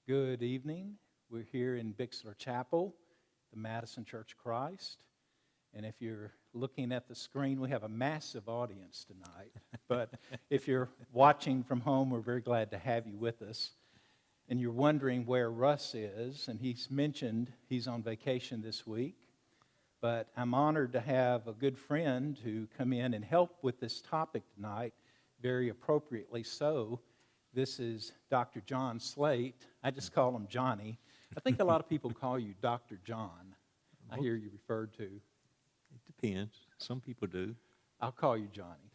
Good evening. We're here in Bixler Chapel, the Madison Church of Christ. And if you're looking at the screen, we have a massive audience tonight. But if you're watching from home, we're very glad to have you with us. And you're wondering where Russ is, and he's mentioned he's on vacation this week. But I'm honored to have a good friend who come in and help with this topic tonight, very appropriately so. This is Dr. John Slate. I just call him Johnny. I think a lot of people call you Dr. John. I hear you referred to. It depends. Some people do. I'll call you Johnny.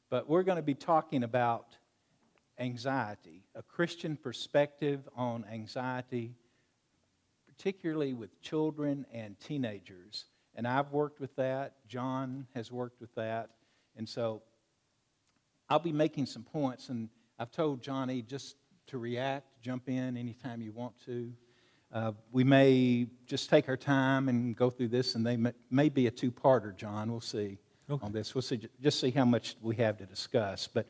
But we're going to be talking about anxiety, a Christian perspective on anxiety, particularly with children and teenagers. And I've worked with that. John has worked with that. And so I'll be making some points, and I've told Johnny just to react, jump in anytime you want to. We may just take our time and go through this, and they may be a two-parter, John. We'll see on this. We'll see, just see how much we have to discuss. But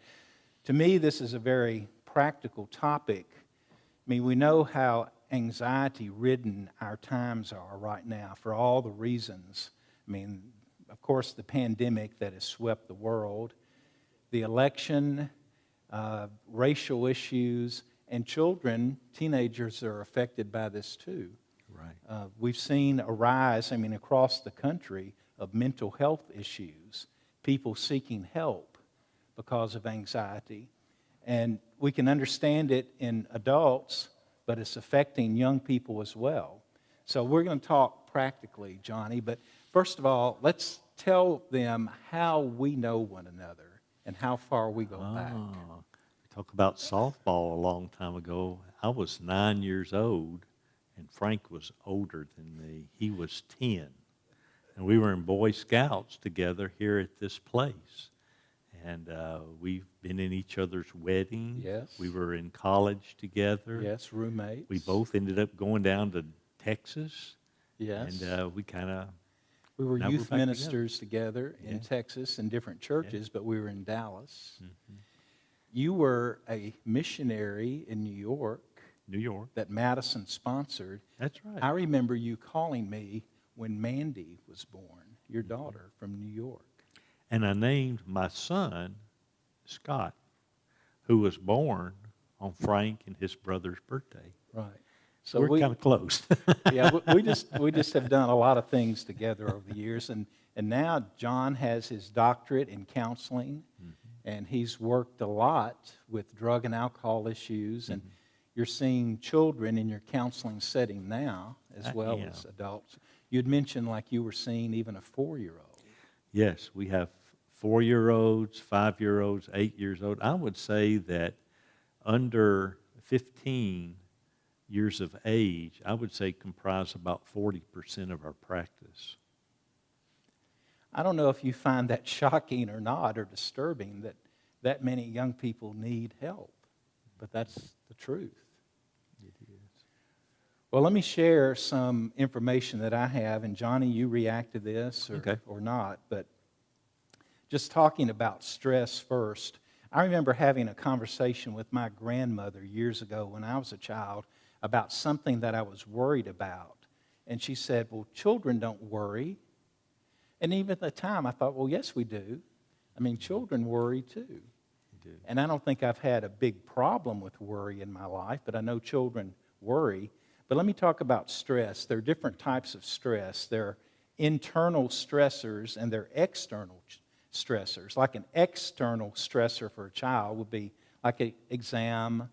to me, this is a very practical topic. I mean, we know how anxiety-ridden our times are right now for all the reasons. I mean, of course, the pandemic that has swept the world, the election, racial issues, and children, teenagers are affected by this too. Right. We've seen a rise, across the country of mental health issues, people seeking help because of anxiety. And we can understand it in adults, but it's affecting young people as well. So we're going to talk practically, Johnny, but first of all, let's tell them how we know one another and how far we go back. Talk about softball a long time ago. I was 9 years old, and Frank was older than me. He was 10. And we were in Boy Scouts together here at this place. And we've been in each other's weddings. Yes. We were in college together. Yes, roommates. We both ended up going down to Texas. Yes. And we kind of... We were Now youth we're back ministers together in Texas in different churches, but we were in Dallas. Mm-hmm. You were a missionary in New York. New York. That Madison sponsored. That's right. I remember you calling me when Mandy was born, your daughter from New York. And I named my son Scott, who was born on Frank and his brother's birthday. Right. So we're kind of close. Yeah, we just have done a lot of things together over the years, and now John has his doctorate in counseling, and he's worked a lot with drug and alcohol issues, and you're seeing children in your counseling setting now as well as adults. You'd mentioned like you were seeing even a 4-year-old. Yes, we have 4-year-olds, 5-year-olds, 8 years old. I would say that under 15 years of age, I would say comprise about 40% of our practice. I don't know if you find that shocking or not, or disturbing that many young people need help, but that's the truth. It is. Well, let me share some information that I have, and Johnny, you react to this or not, but just talking about stress first. I remember having a conversation with my grandmother years ago when I was a child about something that I was worried about. And she said, well, children don't worry. And even at the time, I thought, well, yes, we do. Children worry too. They do. And I don't think I've had a big problem with worry in my life, but I know children worry. But let me talk about stress. There are different types of stress. There are internal stressors and there are external stressors. Like an external stressor for a child would be like an exam,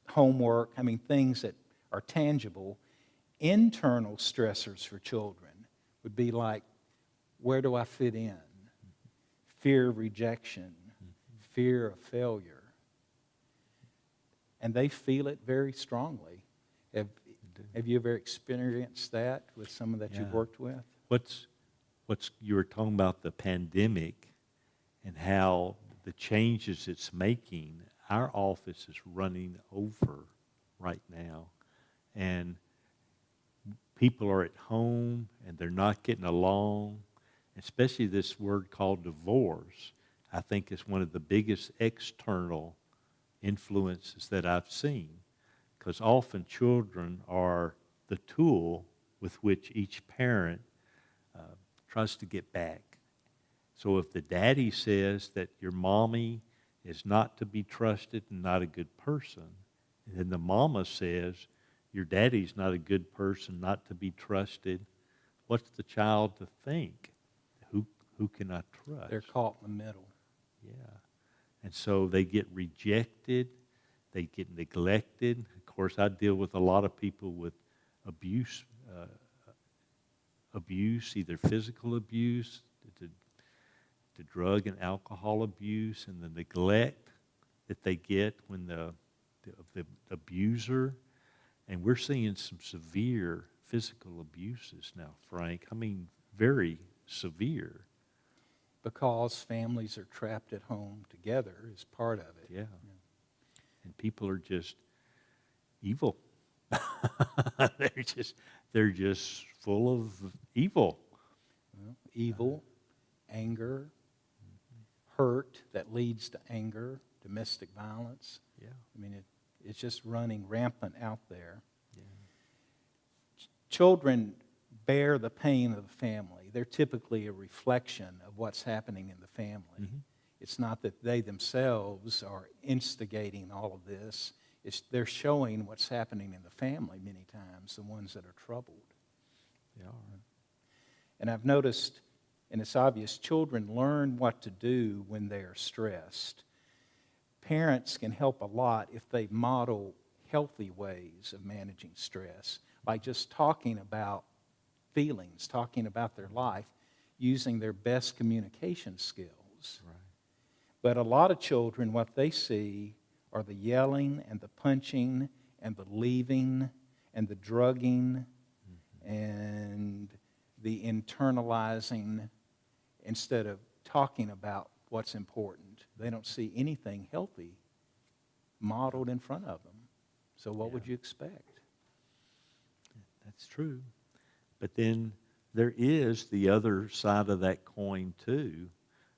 homework, things that are tangible. Internal stressors for children would be like, where do I fit in? Fear of rejection, fear of failure. And they feel it very strongly. Have you ever experienced that with someone that you've worked with? You were talking about the pandemic and how the changes it's making. Our office is running over right now, and people are at home and they're not getting along, especially this word called divorce. I think is one of the biggest external influences that I've seen. because often children are the tool with which each parent tries to get back. So if the daddy says that your mommy is not to be trusted and not a good person, and then the mama says your daddy's not a good person, not to be trusted, what's the child to think? Who can I trust? They're caught in the middle. Yeah. And so they get rejected, they get neglected. Of course, I deal with a lot of people with abuse, either physical abuse, to drug and alcohol abuse, and the neglect that they get when the abuser. And we're seeing some severe physical abuses now, Frank. I mean, very severe. Because families are trapped at home together is part of it. Yeah. And people are just evil. they're just full of evil. Well, evil, anger, hurt that leads to anger, domestic violence. Yeah. I mean, it's just running rampant out there. Yeah. Children bear the pain of the family. They're typically a reflection of what's happening in the family. Mm-hmm. It's not that they themselves are instigating all of this. They're showing what's happening in the family many times, the ones that are troubled. They are. And I've noticed, and it's obvious, children learn what to do when they are stressed. Parents can help a lot if they model healthy ways of managing stress, like just talking about feelings, talking about their life, using their best communication skills. Right. But a lot of children, what they see are the yelling and the punching and the leaving and the drugging and the internalizing instead of talking about what's important. They don't see anything healthy modeled in front of them. So what would you expect? That's true. But then there is the other side of that coin too.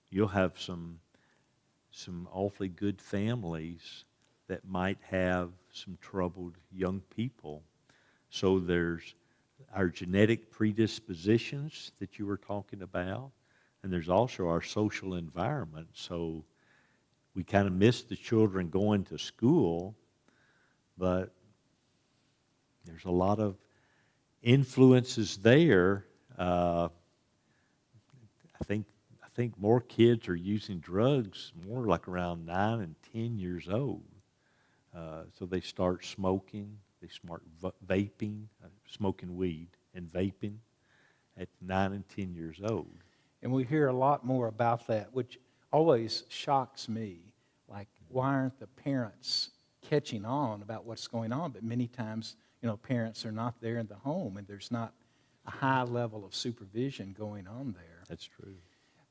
You'll have some awfully good families that might have some troubled young people. So there's our genetic predispositions that you were talking about, and there's also our social environment. So we kind of miss the children going to school, but there's a lot of influences there. I think more kids are using drugs more like around 9 and 10 years old. So they start smoking, they start vaping, smoking weed and vaping at 9 and 10 years old. And we hear a lot more about that, which always shocks me. Like, why aren't the parents catching on about what's going on? But many times, parents are not there in the home, and there's not a high level of supervision going on there. That's true.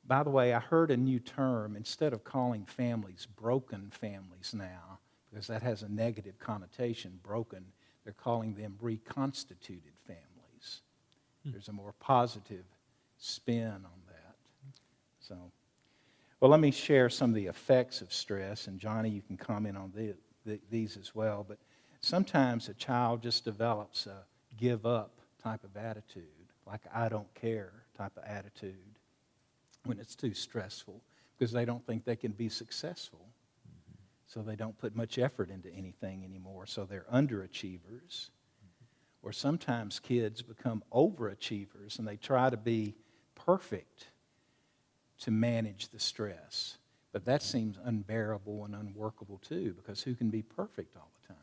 By the way, I heard a new term. Instead of calling families broken families now, because that has a negative connotation, broken, they're calling them reconstituted families. There's a more positive spin on that. So, well, let me share some of the effects of stress, and Johnny, you can comment on these as well. But sometimes a child just develops a give up type of attitude, like I don't care type of attitude when it's too stressful, because they don't think they can be successful. So they don't put much effort into anything anymore. So they're underachievers. Or sometimes kids become overachievers and they try to be perfect to manage the stress. But that seems unbearable and unworkable too, because who can be perfect all the time?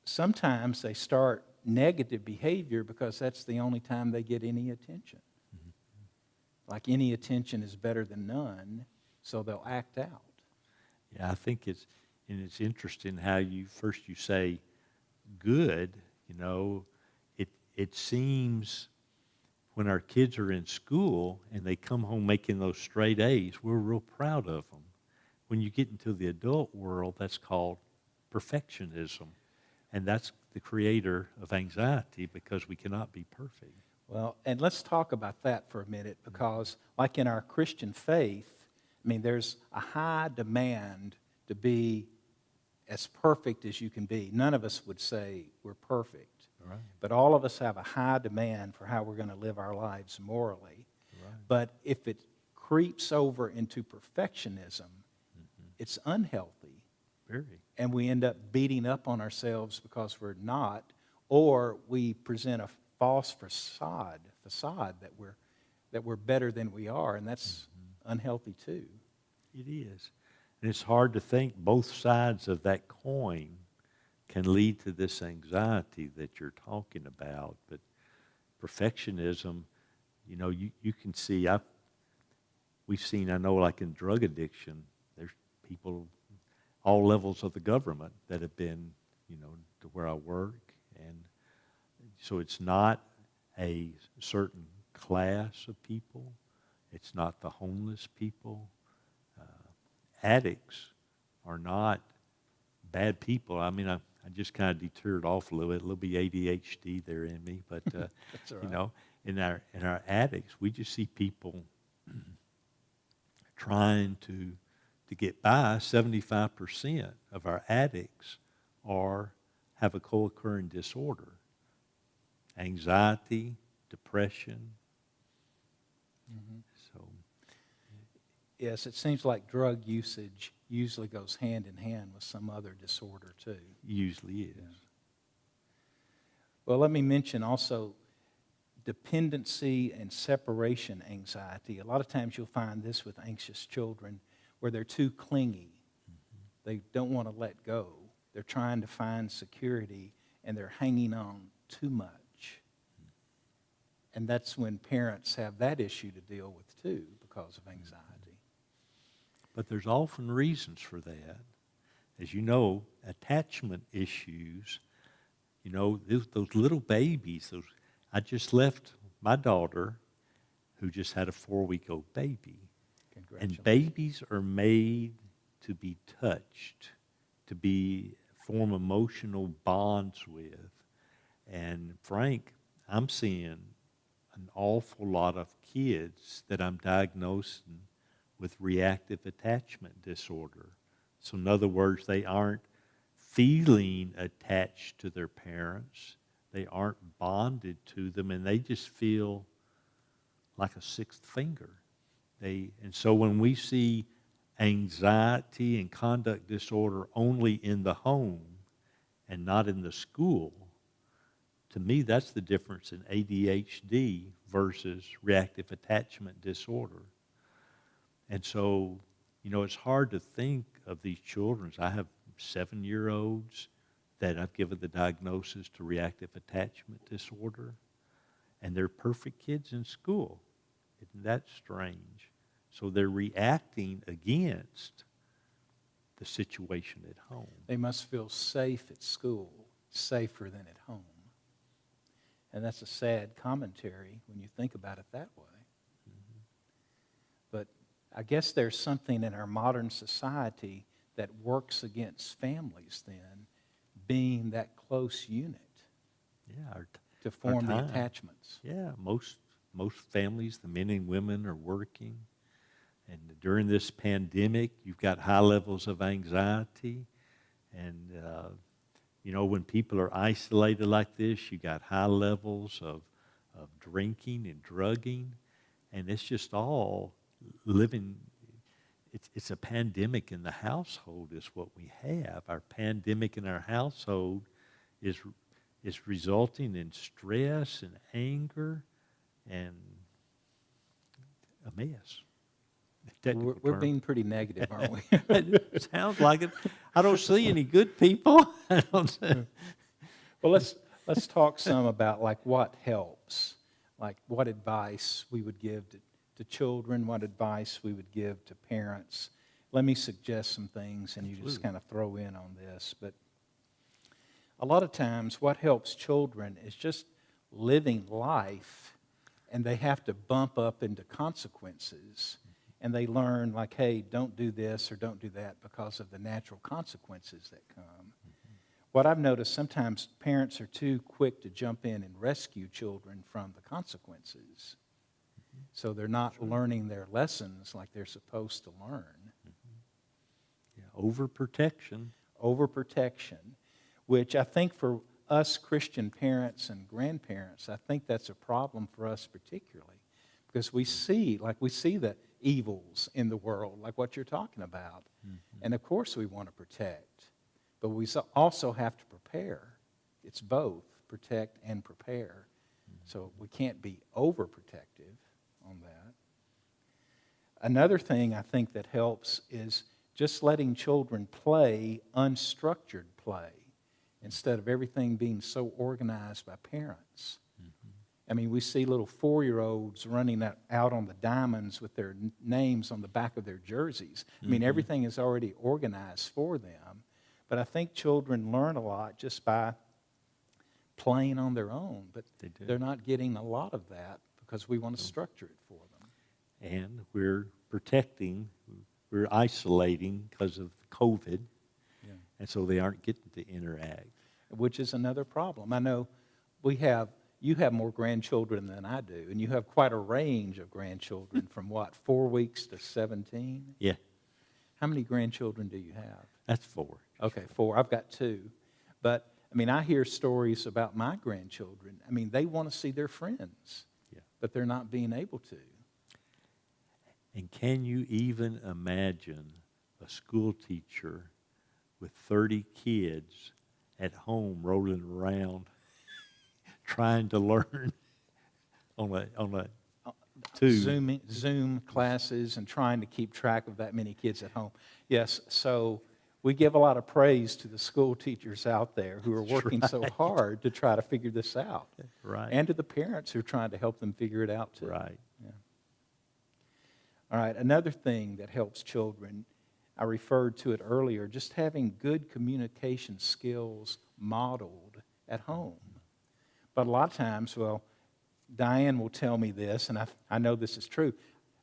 Sometimes they start negative behavior because that's the only time they get any attention. Like any attention is better than none, so they'll act out. Yeah, I think it's interesting how you say good. It seems when our kids are in school and they come home making those straight A's, we're real proud of them. When you get into the adult world, that's called perfectionism, and that's the creator of anxiety because we cannot be perfect. Well, and let's talk about that for a minute, because like in our Christian faith, there's a high demand to be as perfect as you can be. None of us would say we're perfect. Right. But all of us have a high demand for how we're going to live our lives morally. Right. But if it creeps over into perfectionism, it's unhealthy. Very. And we end up beating up on ourselves because we're not, or we present a false facade that we're better than we are, and that's unhealthy too. It is. And it's hard to think both sides of that coin can lead to this anxiety that you're talking about. But perfectionism, you can see, we've seen, I know, like in drug addiction, there's people, all levels of the government that have been, to where I work. And so it's not a certain class of people. It's not the homeless people. Addicts are not bad people. I mean, I just kind of deterred off a little bit. It'll be ADHD there in me, but That's all right. in our addicts, we just see people trying to get by. 75% of our addicts have a co-occurring disorder: anxiety, depression. Mm-hmm. So Yes, it seems like drug usage usually goes hand in hand with some other disorder too. usually is. Yeah. Well, let me mention also dependency and separation anxiety. A lot of times you'll find this with anxious children where they're too clingy. They don't want to let go. They're trying to find security and they're hanging on too much. And that's when parents have that issue to deal with too because of anxiety. But there's often reasons for that. As you know, attachment issues, those little babies, I just left my daughter who just had a 4-week-old baby. Congratulations. And babies are made to be touched, to form emotional bonds with. And Frank, I'm seeing an awful lot of kids that I'm diagnosing with reactive attachment disorder. So in other words, they aren't feeling attached to their parents. They aren't bonded to them, and they just feel like a sixth finger. And so when we see anxiety and conduct disorder only in the home and not in the school, to me that's the difference in ADHD versus reactive attachment disorder. And so, it's hard to think of these children. I have 7-year-olds that I've given the diagnosis to reactive attachment disorder, and they're perfect kids in school. Isn't that strange? So they're reacting against the situation at home. They must feel safe at school, safer than at home. And that's a sad commentary when you think about it that way. But I guess there's something in our modern society that works against families then, being that close unit to form the attachments. Yeah, most families, the men and women are working. And during this pandemic, you've got high levels of anxiety. And, when people are isolated like this, you got high levels of drinking and drugging. And it's just all living. It's a pandemic in the household is what we have. Our pandemic in our household is resulting in stress and anger and a mess. We're being pretty negative, aren't we? It sounds like it. I don't see any good people. Well, let's talk some about like what helps, like what advice we would give to children, what advice we would give to parents. Let me suggest some things, and you just kind of throw in on this. But a lot of times, what helps children is just living life, and they have to bump up into consequences. And they learn, like, hey, don't do this or don't do that because of the natural consequences that come. Mm-hmm. What I've noticed, sometimes parents are too quick to jump in and rescue children from the consequences. Mm-hmm. So they're not learning their lessons like they're supposed to learn. Mm-hmm. Yeah, overprotection. overprotection, which I think for us Christian parents and grandparents, I think that's a problem for us particularly, because we see the evils in the world, like what you're talking about. Mm-hmm. And of course we want to protect, but we also have to prepare. It's both, protect and prepare. Mm-hmm. So we can't be overprotective on that. Another thing I think that helps is just letting children play unstructured play instead of everything being so organized by parents. Mm-hmm. I mean, we see little 4-year-olds running out on the diamonds with their names on the back of their jerseys. Mm-hmm. I mean, everything is already organized for them. But I think children learn a lot just by playing on their own. But they're not getting a lot of that because we want to structure it for them. And we're protecting, we're isolating because of COVID. Yeah. And so they aren't getting to interact. Which is another problem. I know you have more grandchildren than I do, and you have quite a range of grandchildren from what, 4 weeks to 17? Yeah. How many grandchildren do you have? That's 4. Okay, 4. I've got 2. But, I mean, I hear stories about my grandchildren. I mean, they want to see their friends, but they're not being able to. And can you even imagine a school teacher with 30 kids at home rolling around trying to learn on a Zoom classes and trying to keep track of that many kids at home? Yes, so we give a lot of praise to the school teachers out there who are working so hard to try to figure this out. Right. And to the parents who are trying to help them figure it out too. Right. Yeah. All right, another thing that helps children, I referred to it earlier, just having good communication skills modeled at home. But a lot of times, well, Diane will tell me this, and I know this is true.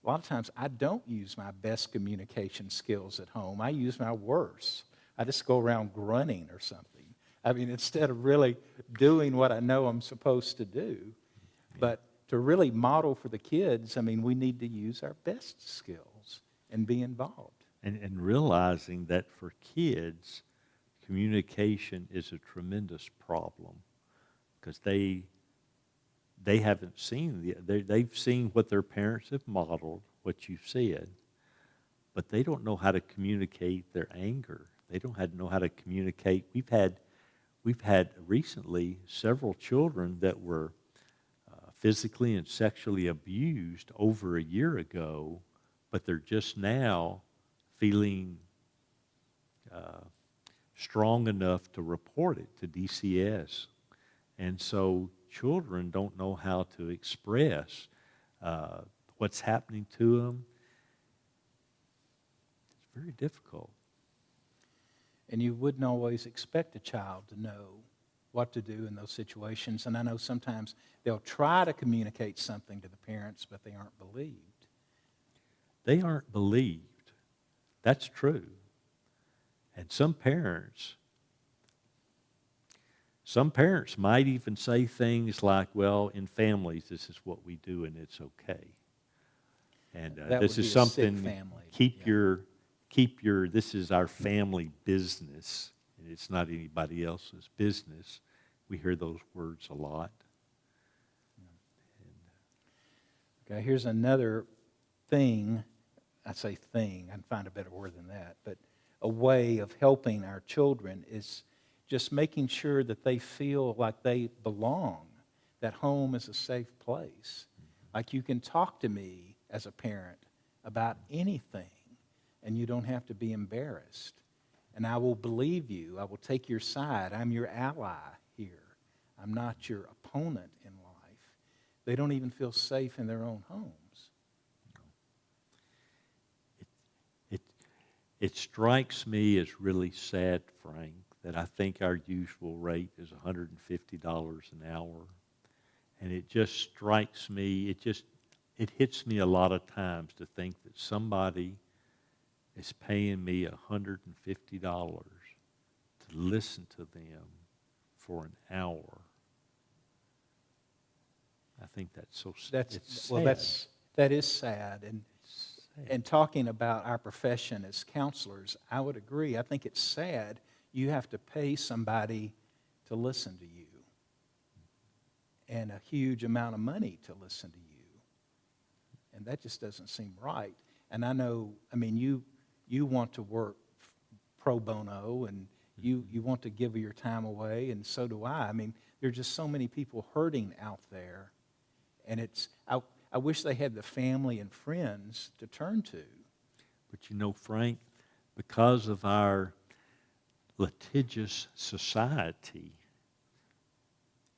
A lot of times I don't use my best communication skills at home. I use my worst. I just go around grunting or something. I mean, instead of really doing what I know I'm supposed to do. But to really model for the kids, I mean, we need to use our best skills and be involved. And realizing that for kids, communication is a tremendous problem because they haven't seen they've seen what their parents have modeled, what you've said, but they don't know how to communicate their anger. They don't know how to communicate. We've had recently several children that were physically and sexually abused over a year ago, but they're just now feeling strong enough to report it to DCS. And so children don't know how to express what's happening to them. It's very difficult. And you wouldn't always expect a child to know what to do in those situations. And I know sometimes they'll try to communicate something to the parents, but they aren't believed. They aren't believed. That's true. And some parents might even say things like, well, in families, this is what we do and it's okay. And this is something, keep your, this is our family business. And it's not anybody else's business. We hear those words a lot. Okay, here's another thing. I say thing, I can find a better word than that, but a way of helping our children is just making sure that they feel like they belong, that home is a safe place. Like you can talk to me as a parent about anything, and you don't have to be embarrassed. And I will believe you. I will take your side. I'm your ally here. I'm not your opponent in life. They don't even feel safe in their own homes. It strikes me as really sad, Frank, that I think our usual rate is $150 an hour. And it just strikes me, it hits me a lot of times to think that somebody is paying me $150 to listen to them for an hour. I think that's so sad. That is sad. And talking about our profession as counselors, I would agree. I think it's sad you have to pay somebody to listen to you, and a huge amount of money to listen to you. And that just doesn't seem right. And I know, I mean, you want to work pro bono, and you want to give your time away, and so do I. I mean, there are just so many people hurting out there, and I wish they had the family and friends to turn to. But you know, Frank, because of our litigious society,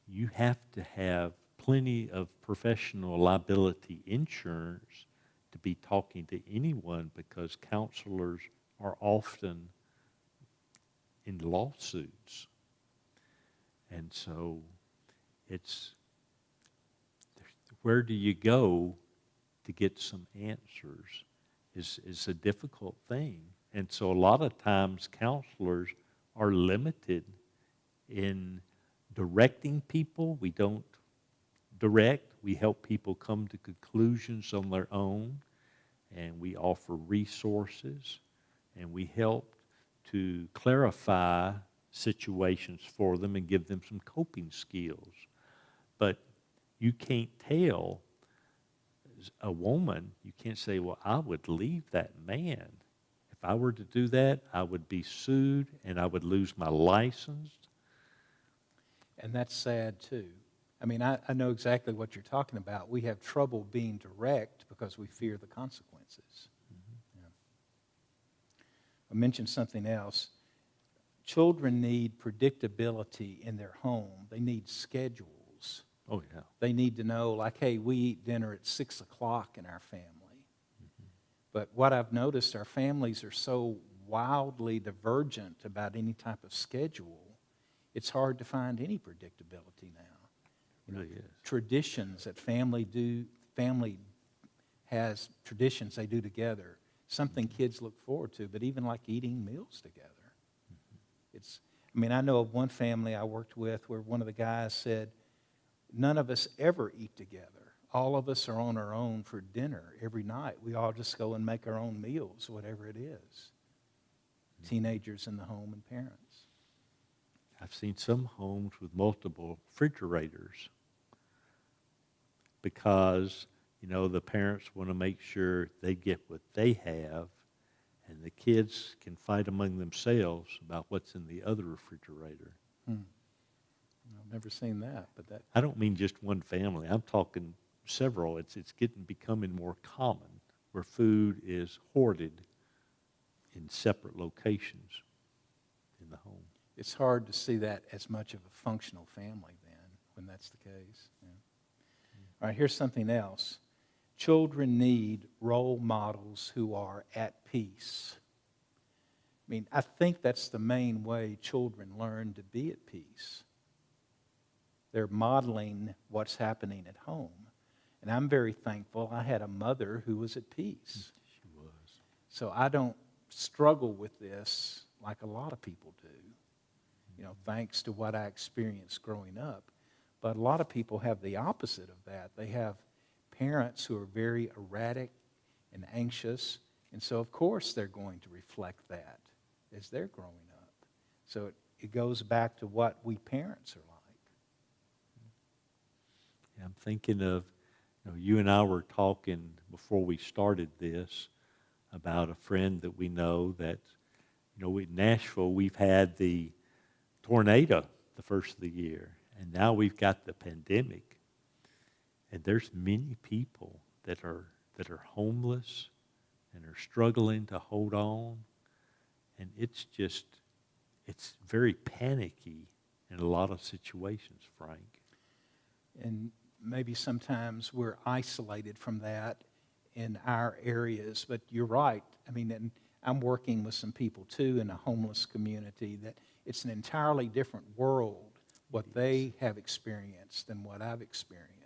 you have to have plenty of professional liability insurance to be talking to anyone, because counselors are often in lawsuits. And so it's, where do you go to get some answers is a difficult thing. And so a lot of times counselors are limited in directing people. We don't direct. We help people come to conclusions on their own, and we offer resources, and we help to clarify situations for them and give them some coping skills. But you can't tell a woman, you can't say, well, I would leave that man. If I were to do that, I would be sued and I would lose my license. And that's sad too. I mean, I know exactly what you're talking about. We have trouble being direct because we fear the consequences. Mm-hmm. Yeah. I mentioned something else. Children need predictability in their home. They need schedules. Oh, yeah. They need to know, like, hey, we eat dinner at 6 o'clock in our family. Mm-hmm. But what I've noticed, our families are so wildly divergent about any type of schedule, it's hard to find any predictability now. It really is. Traditions that family has traditions they do together, something kids look forward to, but even like eating meals together. I know of one family I worked with where one of the guys said, none of us ever eat together. All of us are on our own for dinner every night. We all just go and make our own meals, whatever it is. Teenagers in the home and parents. I've seen some homes with multiple refrigerators because, the parents want to make sure they get what they have, and the kids can fight among themselves about what's in the other refrigerator. I've never seen that, but that... I don't mean just one family. I'm talking several. It's becoming more common where food is hoarded in separate locations in the home. It's hard to see that as much of a functional family then, when that's the case. Yeah. All right, here's something else. Children need role models who are at peace. I think that's the main way children learn to be at peace. They're modeling what's happening at home. And I'm very thankful I had a mother who was at peace. She was. So I don't struggle with this like a lot of people do, thanks to what I experienced growing up. But a lot of people have the opposite of that. They have parents who are very erratic and anxious, and so of course they're going to reflect that as they're growing up. So it goes back to what we parents are like. Yeah, I'm thinking of, you and I were talking before we started this about a friend that we know that, in Nashville we've had the tornado the first of the year, and now we've got the pandemic. And there's many people that are homeless and are struggling to hold on. And it's very panicky in a lot of situations, Frank. And maybe sometimes we're isolated from that in our areas, but you're right. And I'm working with some people too in a homeless community that it's an entirely different world, what they have experienced than what I've experienced.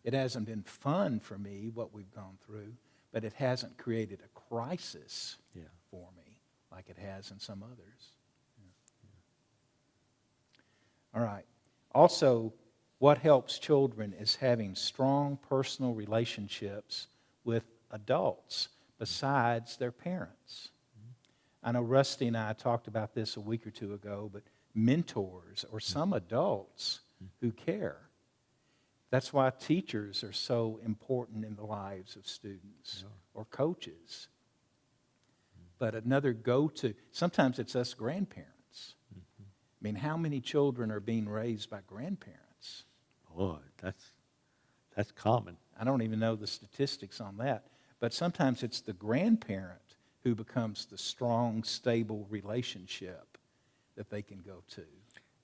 It hasn't been fun for me, what we've gone through, but it hasn't created a crisis for me like it has in some others. Yeah. All right. Also, what helps children is having strong personal relationships with adults besides their parents. I know Rusty and I talked about this a week or two ago, but mentors or some adults who care. That's why teachers are so important in the lives of students or coaches. But another go-to, sometimes it's us grandparents. I mean, how many children are being raised by grandparents? Boy, that's common. I don't even know the statistics on that. But sometimes it's the grandparent who becomes the strong, stable relationship that they can go to.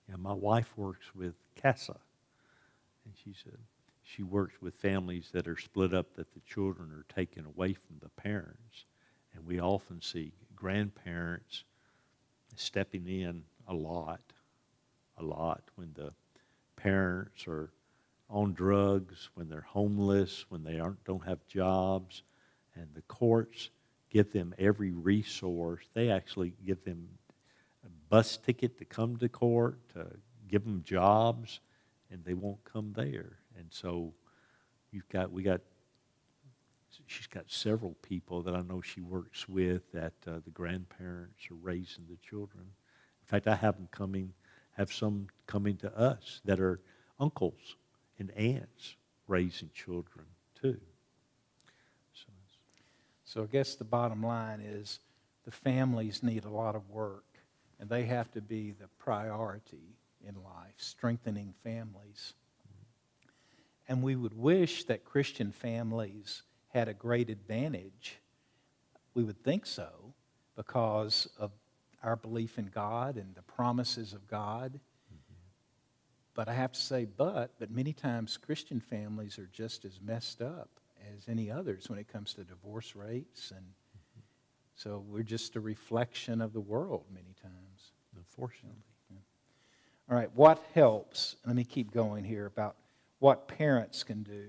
Yeah, my wife works with CASA, and she said she works with families that are split up, that the children are taken away from the parents. And we often see grandparents stepping in a lot when the parents are on drugs, when they're homeless, when they don't have jobs, and the courts give them every resource. They actually give them a bus ticket to come to court, to give them jobs, and they won't come there. And so she's got several people that I know she works with that the grandparents are raising the children. In fact, I have some coming to us that are uncles and aunts raising children too. So I guess the bottom line is the families need a lot of work, and they have to be the priority in life, strengthening families. And we would wish that Christian families had a great advantage. We would think so because of our belief in God and the promises of God. But I have to say, but many times Christian families are just as messed up as any others when it comes to divorce rates. And so we're just a reflection of the world many times. Unfortunately. Yeah. All right, what helps? Let me keep going here about what parents can do,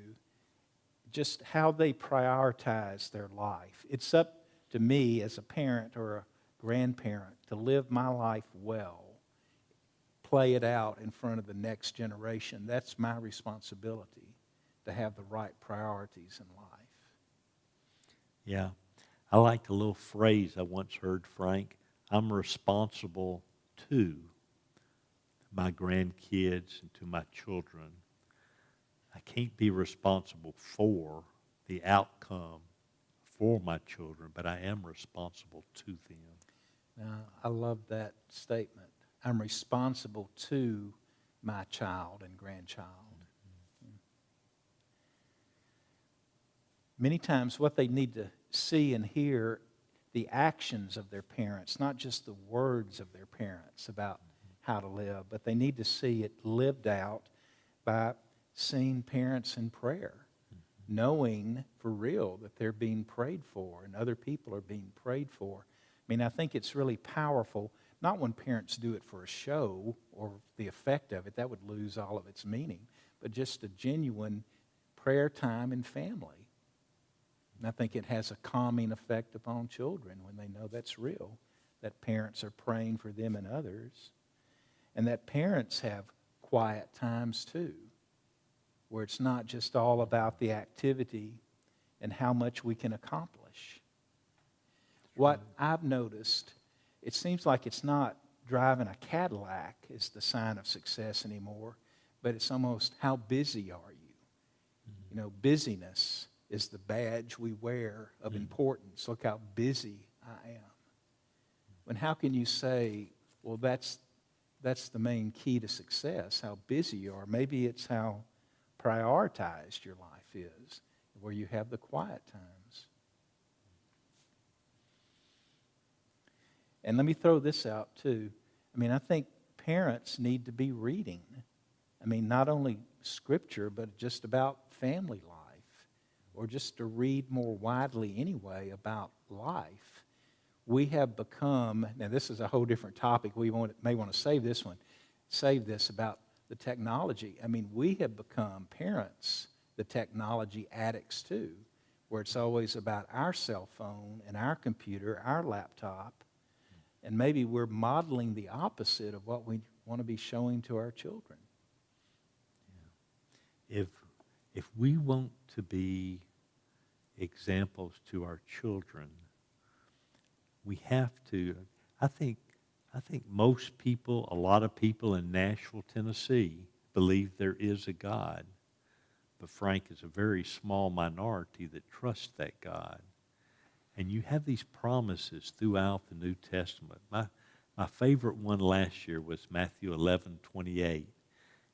just how they prioritize their life. It's up to me as a parent or a grandparent to live my life well, play it out in front of the next generation. That's my responsibility, to have the right priorities in life. Yeah. I like a little phrase I once heard, Frank. I'm responsible to my grandkids and to my children. I can't be responsible for the outcome for my children, but I am responsible to them. Now, I love that statement. I'm responsible to my child and grandchild. Many times what they need to see and hear, the actions of their parents, not just the words of their parents about how to live, but they need to see it lived out by seeing parents in prayer, knowing for real that they're being prayed for and other people are being prayed for. I mean, I think it's really powerful, not when parents do it for a show or the effect of it, that would lose all of its meaning, but just a genuine prayer time in family. And I think it has a calming effect upon children when they know that's real, that parents are praying for them and others, and that parents have quiet times too, where it's not just all about the activity and how much we can accomplish. What I've noticed, it seems like it's not driving a Cadillac is the sign of success anymore, but it's almost how busy are you? You know, busyness is the badge we wear of importance. Look how busy I am. And how can you say, well, that's the main key to success, how busy you are? Maybe it's how prioritized your life is, where you have the quiet times. And let me throw this out too. I mean, I think parents need to be reading. I mean, not only Scripture, but just about family life, or just to read more widely anyway about life. We have become, now this is a whole different topic, may want to save this about the technology. I mean, we have become parents, the technology addicts too, where it's always about our cell phone and our computer, our laptop, and maybe we're modeling the opposite of what we want to be showing to our children. Yeah. If we want to be examples to our children, we have to, I think most people, a lot of people in Nashville, Tennessee, believe there is a God. But Frank is a very small minority that trusts that God. And you have these promises throughout the New Testament. My favorite one last year was Matthew 11:28.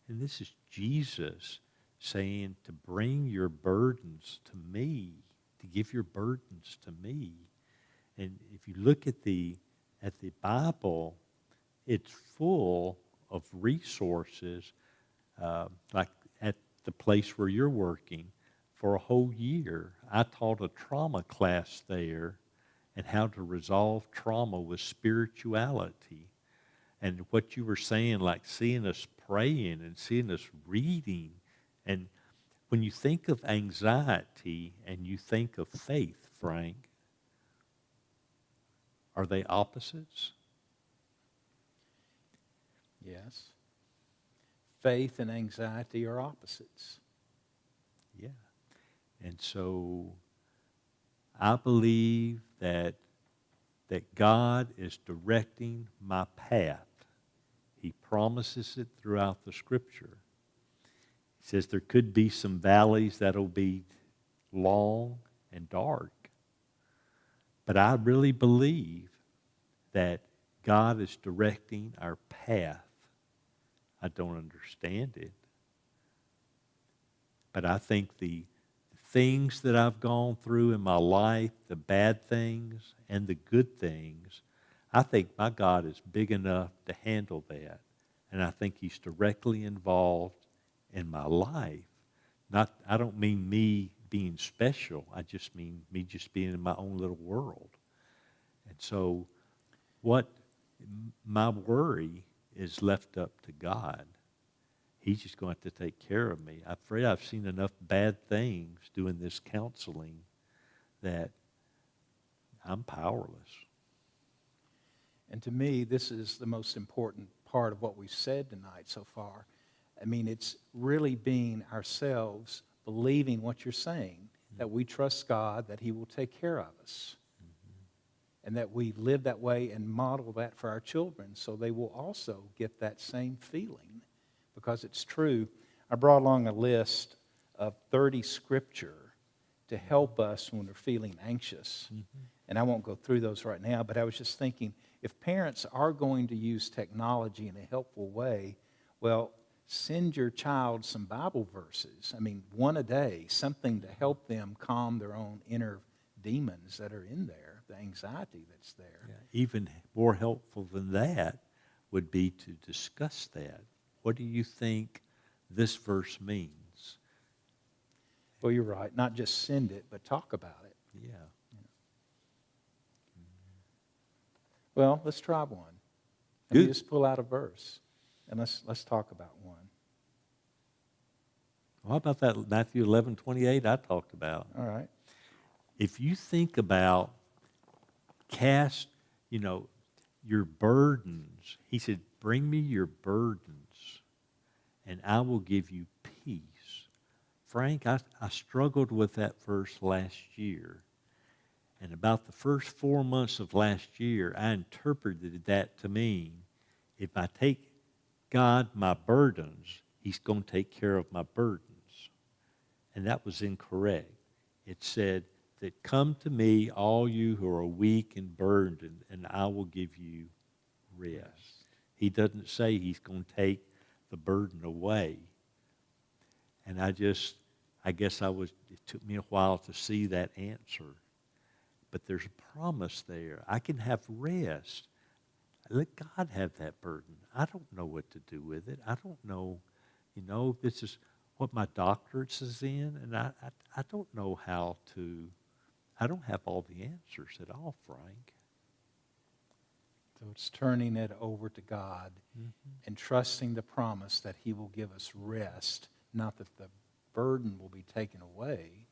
And this is Jesus saying to bring your burdens to me, to give your burdens to me. And if you look at the Bible, it's full of resources, like at the place where you're working. For a whole year, I taught a trauma class there and how to resolve trauma with spirituality. And what you were saying, like seeing us praying and seeing us reading. And when you think of anxiety and you think of faith, Frank, are they opposites? Yes. Faith and anxiety are opposites. Yeah. And so I believe that God is directing my path. He promises it throughout the Scripture. He says there could be some valleys that'll be long and dark. But I really believe that God is directing our path. I don't understand it. But I think the things that I've gone through in my life, the bad things and the good things, I think my God is big enough to handle that. And I think He's directly involved in my life. I don't mean me being special. I just mean me just being in my own little world. And so my worry is left up to God. He's just going to have to take care of me. I'm afraid I've seen enough bad things doing this counseling that I'm powerless. And to me, this is the most important part of what we've said tonight so far. I mean, it's really being ourselves, believing what you're saying, that we trust God, that He will take care of us. And that we live that way and model that for our children so they will also get that same feeling. Because it's true. I brought along a list of 30 scripture to help us when we're feeling anxious. And I won't go through those right now, but I was just thinking, if parents are going to use technology in a helpful way, well, send your child some Bible verses. I mean, one a day, something to help them calm their own inner demons that are in there, the anxiety that's there. Yeah, even more helpful than that would be to discuss that. What do you think this verse means? Well, you're right. Not just send it, but talk about it. Yeah. Well, let's try one. Let me just pull out a verse, and let's talk about one. How about that Matthew 11:28 I talked about? All right. If you think about cast, your burdens, He said, bring me your burdens, and I will give you peace. Frank, I struggled with that verse last year. And about the first 4 months of last year, I interpreted that to mean, if I take God my burdens, He's going to take care of my burdens. And that was incorrect. It said that come to me, all you who are weak and burdened, and I will give you rest. He doesn't say He's going to take the burden away. And it took me a while to see that answer. But there's a promise there. I can have rest. Let God have that burden. I don't know what to do with it. I don't know, this is what my doctorate is in, and I don't know how to, I don't have all the answers at all, Frank. So it's turning it over to God and trusting the promise that He will give us rest, not that the burden will be taken away,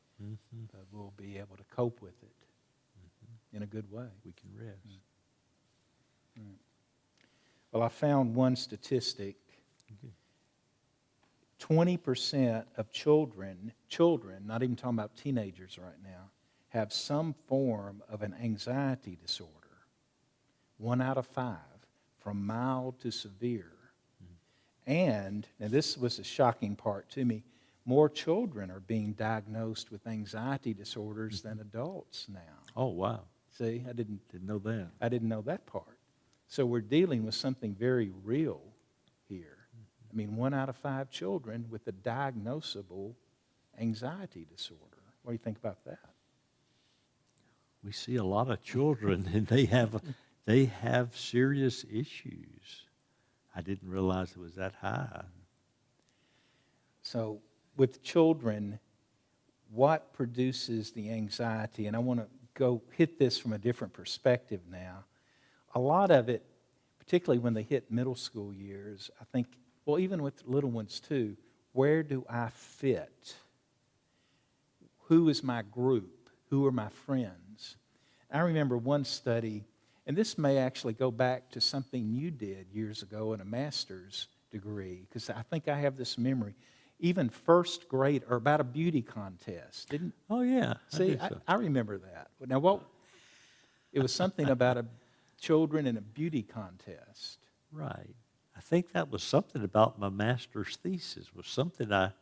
but we'll be able to cope with it in a good way. We can rest. Right. Well, I found one statistic. 20% of children, not even talking about teenagers right now, have some form of an anxiety disorder. 1 out of 5, from mild to severe. And this was a shocking part to me, more children are being diagnosed with anxiety disorders than adults now. Oh, wow. See, I didn't know that. I didn't know that part. So we're dealing with something very real here. I mean, 1 out of 5 children with a diagnosable anxiety disorder. What do you think about that? We see a lot of children, and they have serious issues. I didn't realize it was that high. So with children, what produces the anxiety? And I want to go hit this from a different perspective now. A lot of it, particularly when they hit middle school years, I think, well, even with little ones too, where do I fit? Who is my group? Who are my friends? I remember one study, and this may actually go back to something you did years ago in a master's degree, because I think I have this memory. Even first grade, or about a beauty contest. Oh, yeah. See, I remember that. Now, it was something about children in a beauty contest. Right. I think that was something about my master's thesis, was something I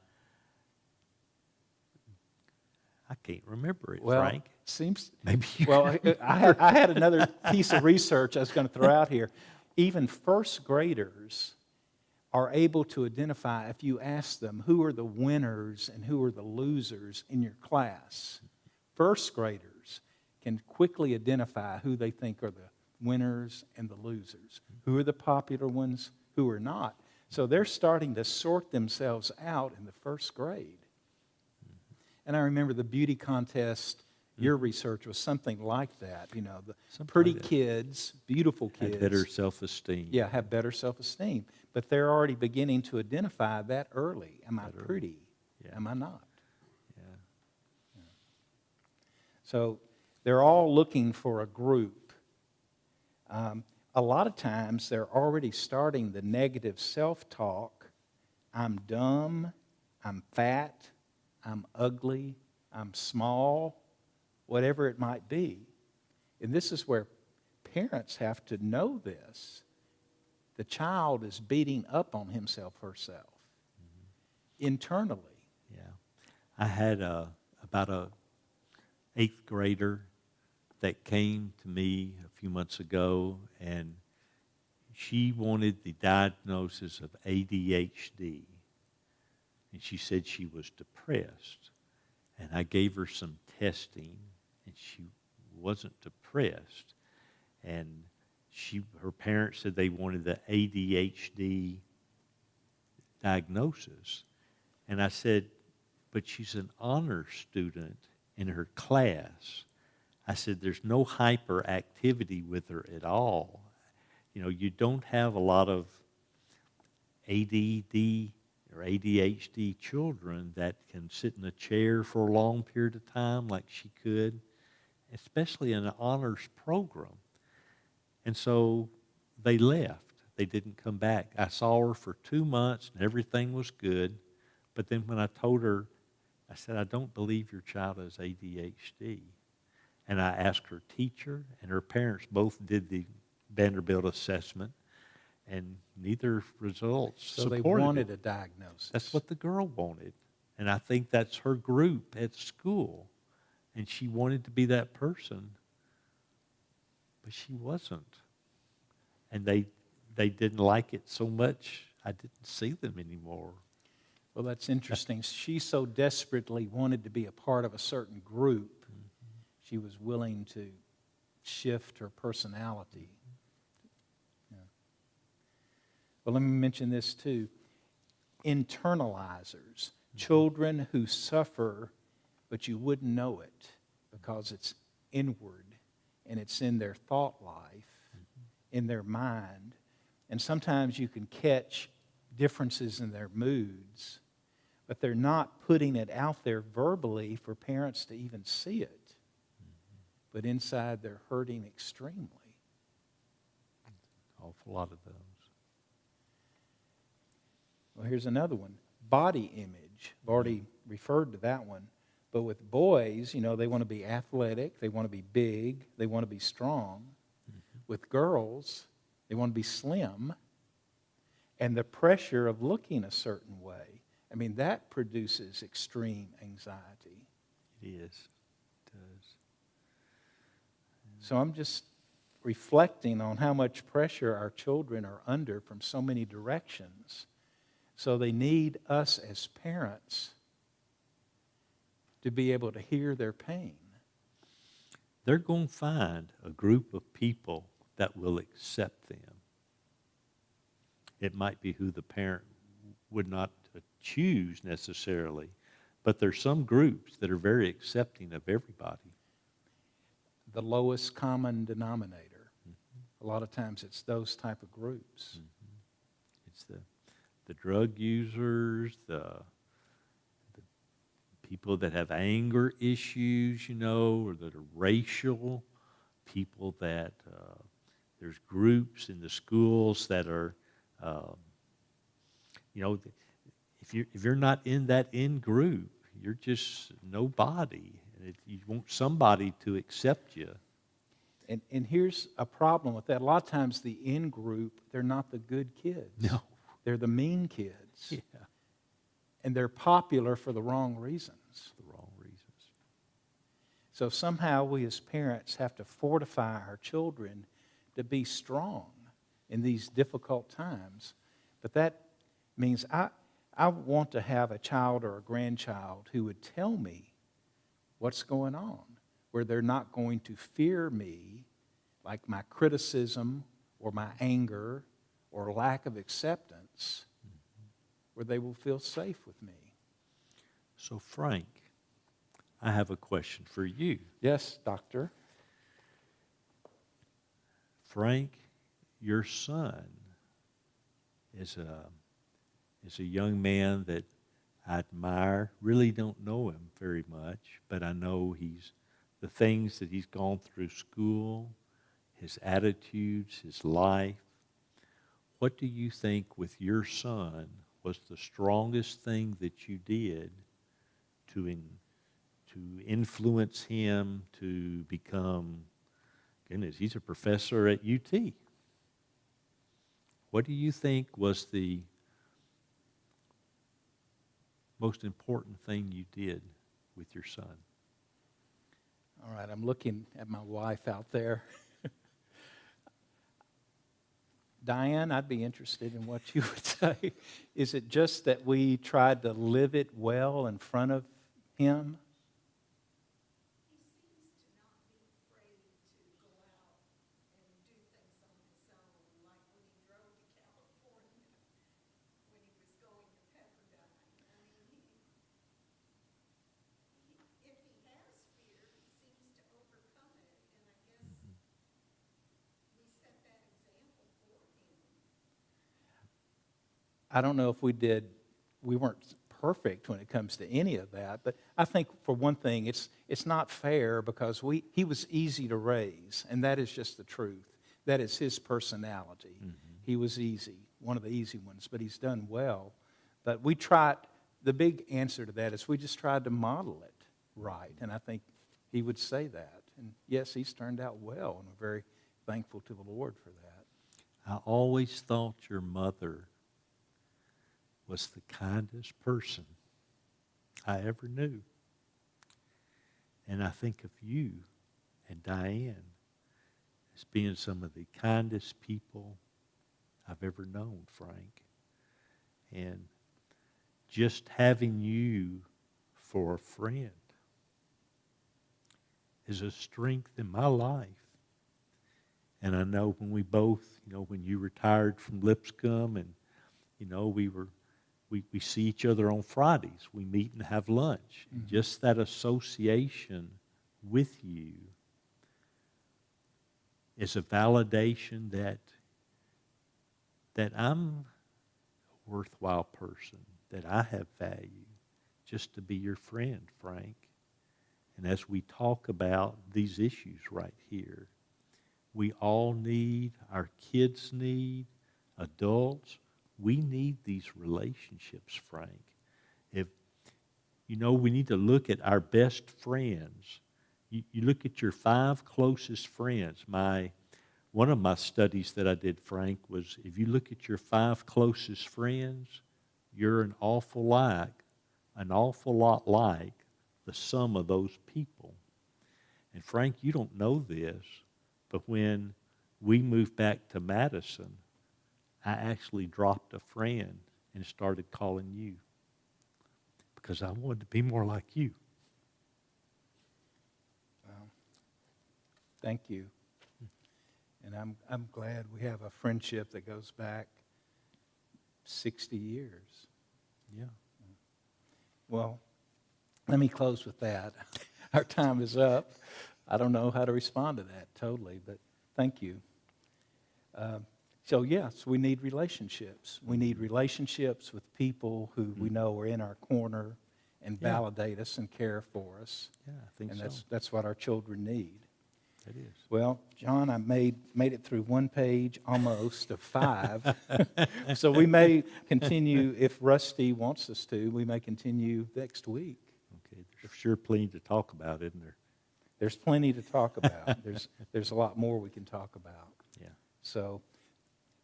can't remember it, Frank. Seems maybe. Well, I had another piece of research I was going to throw out here. Even first graders are able to identify, if you ask them, who are the winners and who are the losers in your class. First graders can quickly identify who they think are the winners and the losers, who are the popular ones, who are not. So they're starting to sort themselves out in the first grade. And I remember the beauty contest, your research was something like that. You know, the pretty kids, beautiful kids. Have better self-esteem. Yeah, have better self-esteem. But they're already beginning to identify that early. Am I pretty? Yeah. Am I not? Yeah. So they're all looking for a group. A lot of times they're already starting the negative self-talk. I'm dumb. I'm fat. I'm ugly. I'm small. Whatever it might be. And this is where parents have to know this. The child is beating up on himself, herself, internally. Yeah. I had about a 8th grader that came to me a few months ago, and she wanted the diagnosis of ADHD. And she said she was depressed. And I gave her some testing, and she wasn't depressed. And her parents said they wanted the ADHD diagnosis. And I said, but she's an honor student in her class. I said, there's no hyperactivity with her at all. You know, you don't have a lot of ADD or ADHD children that can sit in a chair for a long period of time like she could, especially in an honors program. And so they left. They didn't come back. I saw her for 2 months, and everything was good. But then when I told her, I said, I don't believe your child has ADHD. And I asked her teacher, and her parents both did the Vanderbilt assessment, and neither results supported So they wanted a diagnosis. That's what the girl wanted. And I think that's her group at school. And she wanted to be that person, but she wasn't. And they didn't like it so much, I didn't see them anymore. Well, that's interesting. She so desperately wanted to be a part of a certain group, she was willing to shift her personality. Yeah. Well, let me mention this too. Internalizers, children who suffer, but you wouldn't know it because it's inward and it's in their thought life, in their mind. And sometimes you can catch differences in their moods, but they're not putting it out there verbally for parents to even see it. But inside they're hurting extremely. Awful lot of those. Well, here's another one. Body image. I've already referred to that one. But with boys, you know, they want to be athletic, they want to be big, they want to be strong. with girls, they want to be slim, and the pressure of looking a certain way, I mean, that produces extreme anxiety. It is. It does. So I'm just reflecting on how much pressure our children are under from so many directions. So they need us as parents to be able to hear their pain. They're going to find a group of people that will accept them. It might be who the parent would not choose necessarily, but there's some groups that are very accepting of everybody. The lowest common denominator. A lot of times it's those type of groups. It's the drug users, the people that have anger issues, or that are racial, people that, there's groups in the schools that are, if you're not in that in group, you're just nobody. You want somebody to accept you. And here's a problem with that. A lot of times the in group, they're not the good kids. No. They're the mean kids. Yeah. And they're popular for the wrong reasons. The wrong reasons. So somehow we as parents have to fortify our children to be strong in these difficult times. But that means I want to have a child or a grandchild who would tell me what's going on, where they're not going to fear me, like my criticism or my anger or lack of acceptance, where they will feel safe with me. So, Frank, I have a question for you. Yes, doctor. Frank, your son is a young man that I admire. Really don't know him very much, but I know the things that he's gone through school, his attitudes, his life. What do you think with your son was the strongest thing that you did to influence him to become, goodness, he's a professor at UT. What do you think was the most important thing you did with your son? All right, I'm looking at my wife out there. Diane, I'd be interested in what you would say. Is it just that we tried to live it well in front of him? I don't know if we weren't perfect when it comes to any of that, but I think for one thing, it's not fair because he was easy to raise, and that is just the truth. That is his personality. Mm-hmm. He was easy, one of the easy ones, but he's done well. But the big answer to that is we just tried to model it right, and I think he would say that. And yes, he's turned out well, and we're very thankful to the Lord for that. I always thought your mother was the kindest person I ever knew. And I think of you and Diane as being some of the kindest people I've ever known, Frank. And just having you for a friend is a strength in my life. And I know when we both, when you retired from Lipscomb and, we see each other on Fridays. We meet and have lunch. Mm-hmm. Just that association with you is a validation that I'm a worthwhile person, that I have value, just to be your friend, Frank. And as we talk about these issues right here, we all need, our kids need, adults, we need these relationships, Frank. We need to look at our best friends. You look at your 5 closest friends, my One of my studies that I did, Frank, was if you look at your 5 closest friends, you're an awful lot like the sum of those people. And Frank, you don't know this, but when we moved back to Madison, I actually dropped a friend and started calling you because I wanted to be more like you. Well, thank you. And I'm glad we have a friendship that goes back 60 years. Yeah. Well, let me close with that. Our time is up. I don't know how to respond to that totally, but thank you. So yes, we need relationships. We need relationships with people who we know are in our corner and validate us and care for us. Yeah, I think and so. that's what our children need. It is. Well, John, I made it through one page almost of 5. So we may continue, if Rusty wants us to, we may continue next week. Okay, there's sure plenty to talk about, isn't there? There's plenty to talk about. There's a lot more we can talk about. Yeah. So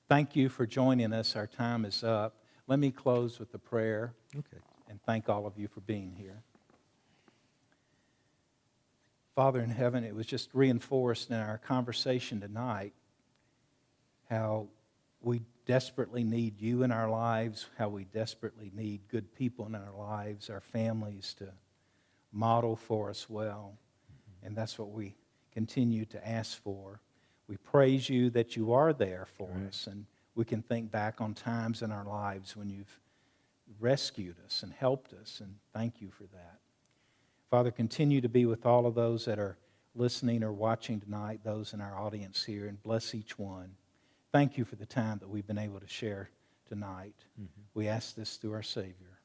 thank you for joining us. Our time is up. Let me close with a prayer. Okay. And thank all of you for being here. Father in heaven, it was just reinforced in our conversation tonight how we desperately need you in our lives, how we desperately need good people in our lives, our families to model for us well. And that's what we continue to ask for. We praise you that you are there for us, and we can think back on times in our lives when you've rescued us and helped us, and thank you for that. Father, continue to be with all of those that are listening or watching tonight, those in our audience here, and bless each one. Thank you for the time that we've been able to share tonight. We ask this through our Savior.